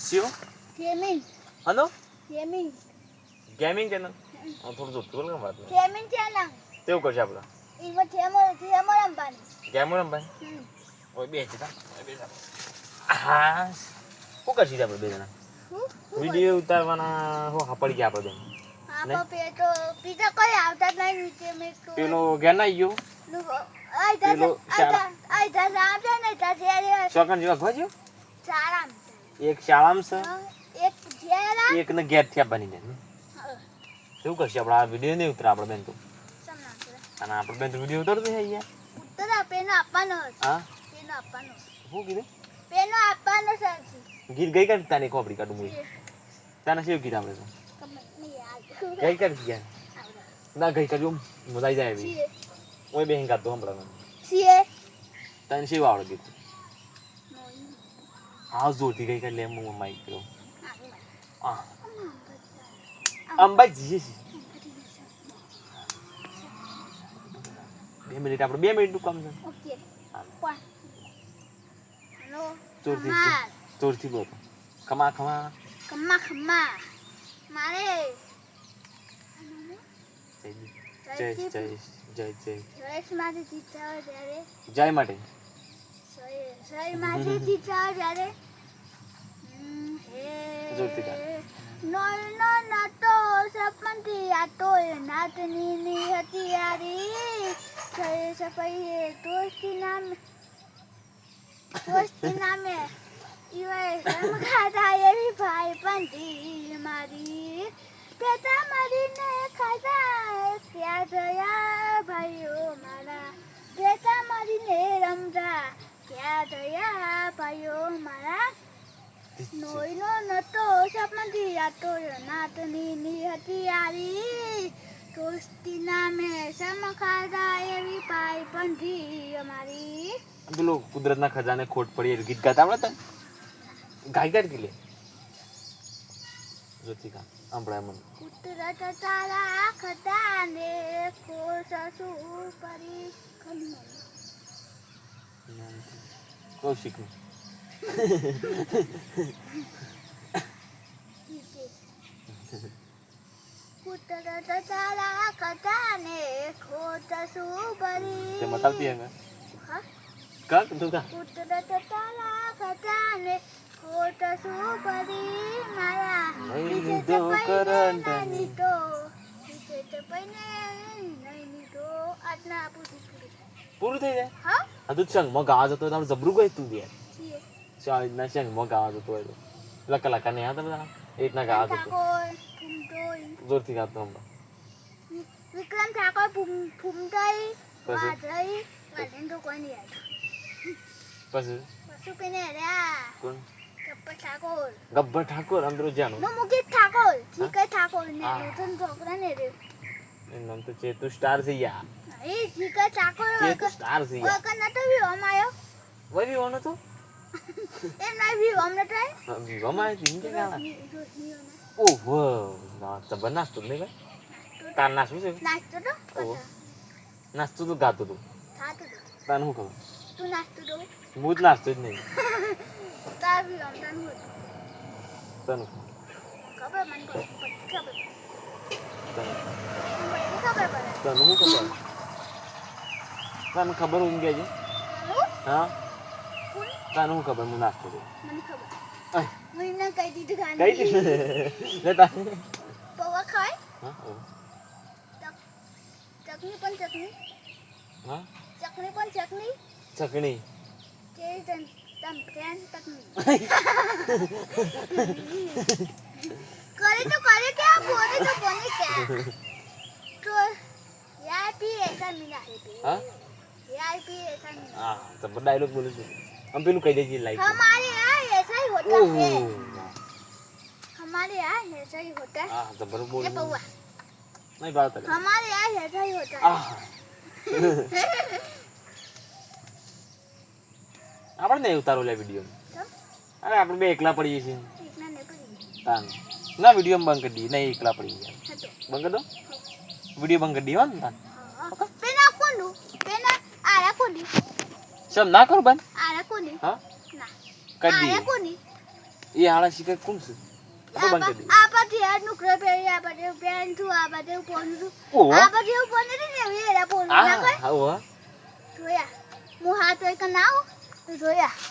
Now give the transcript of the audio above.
શું gaming હનો gaming gaming channel થોડું જોતું બોલ કે વાત ગેમિંગ ચેનલ તેવું કરશે આપણે ઈમાં થેમો રમવાની ગેમ રમભાઈ ઓય બે છે હા શું કરશી આપણે બે જણા વિડીયો ઉતારવાના હો પડી ગયા આપણે બેન આપો પે તો બીજા કોઈ આવતા જ નહીં નીચે મે તો પેલો ઘેર ના ગયો ચોકન જેવા ખોજ્યો એક શાળામાં છે એક ને ઘેર થયા બનીને શું કરશે આપણે આ વિડીયો નહીં ઉતરે આપણે બેન તો અને આપણે બેન તો વિડીયો ઉતારતો છે યાર હા શું કીધું ગીત ગઈ કાઢ તાને ખોપડી કાઢું હું તાને શું ગીત આપણે તો ગઈ કાઢ ગયા ના ગઈ કાઢ્યું મજા આવી જાય એવી ઓય બેન કાઢતો હમણાં તને શું આવડે ગીત હા જોરથી ગઈ કાઢ લે હું માઈક કર્યો હા અંબાજી 2 મિનિટ આપણે 2 મિનિટનું કામ છે ચોરથી બોલો ખમા ખમા મારે જય જય જય જય માંથી જીતા ત્યારે જય માટે માંથી જીતા ત્યારે જોરથી ગાય નોનો નાતો સપનથી આતો નાતની હતિયારી સહી સફાઈ દોસ્તી નામે ઈવાય સમખાતા એવી ભાઈ પંથી મારી પેટા મારીને ખાતા ક્યાં ગયા ભાઈઓ મારા પેટા મારીને રમતા ક્યાં ગયા ભાઈઓ મારા નોઈનો નતો સપનથી આતો નાતની હતિયારી દોસ્તી નામે સમખાતા એવી ભાઈ પંથી અમારી પેલો કુદરતના ખજાને ખોટ પડી એ ગીત ગાતા આવડે તને ગાઈ ગાઈ કે લે જોતી કા સાંભળાય મને કુદરત તારા ખજાને કોસસુ પરી કૌશિક કુદરત તારા ખજાને કોસસુ પરી તે મતાવતી હે હા કા તું કા કુદરત તારા ખજાને કોસસુ પરી મારા નહીં દો કરંટ નહીં તો નીચે તો પઈને નહીં તો આજના પૂરું થઈ જાય હા આ તું સંગ માં ગાવા જતો તારું જબરું ગઈ તું યાર છીએ ચાલ ના સંગ માં ગાવા જતો હોય પેલા કલાકાર ને હતા બધા એ રીતના ગાવા જતો જોરથી ગાતો હમણાં વિક્રમ ઠાકોર ફૂમતાઈ પછી? વાદળી વાદળી તો કોઈ નહીં પછી પશુ પેને રહ્યા કોણ ગબ્બર ઠાકોર ગબ્બર ઠાકોર અંદરો જાનો મુકેશ ઠાકોર જીકર ઠાકોર ને રતન છોકરા ને રે એનું નામ તો ચેતુ સ્ટાર છે યાર એ જીકર ઠાકોર ચેતુ સ્ટાર છે યાર વગર નતો બી અમાયો વરી ઓનો તો એમ ના બી અમને ટ્રાય ગમાય છે કે ગાલા ઓહો ના તો નાસ્તો નહીં ભાઈ તાર નાસ્તો છે નાસ્તો તો ઓહો નાસ્તો તો ગાતો તું થાતું તાર હું ખબર તું નાસ્તો તો હું જ નાસ્તો જ નહીં તાર બી અમદાન હોત તને ખબર મને ખબર તને ખબર પડે તને હું ખબર તને ખબર હું ગયા છે હા તને હું ખબર હું નાસ્તો કરું મને ખબર અય મને કહી દીધું કઈ ગાંધી દીધું લેતા પૌવા ખાય હા ઓ ચટણી પણ ચટણી હા ચટણી પણ ચટણી ચકણી કે તમ ફ્રેન્ડ ચટણી કરે તો કે બોલે તો બોલે કે તો યાર પી એસા મિલા હા યાર पी ऐसा नहीं हाँ तो बड़ा डायलॉग बोलो तो हम पे कह दीजिए लाइक हमारे यहाँ ऐसा ही होता है हमारे यहाँ ऐसा ही होता है हाँ तो बरोबर बोल ये बउआ नहीं बात है हमारे यहाँ ऐसा ही होता है આપણે નહીં ઉતારો લે વિડિયો અરે આપણે બે એકલા પડીએ છીએ इतना नहीं पड़ी તાન ના વિડિયો બંધ કરી દઈએ નહીં એકલા પડી ગયા हटो બંધ કરી દો વિડિયો બંધ કરી દઈએ હો ને તાન पेना कोंडू पेना आरा कोंडी સમ ના કરો બંધ आरा कोंडी હા ना કરી आरा દઈએ कोंडी એ હાળા શિકાર કોણ છે તો બંધ કરી દે આ પાછી હેડનું ક્રે પહેરી આ પાછી પેન્ટ છું આ પાછી પોનું છું ઓહો આ પાછી એવું પોને ને એરા પોનું ના કોઈ હા જોયા હું હાથ હોય કે ના આવું જોયા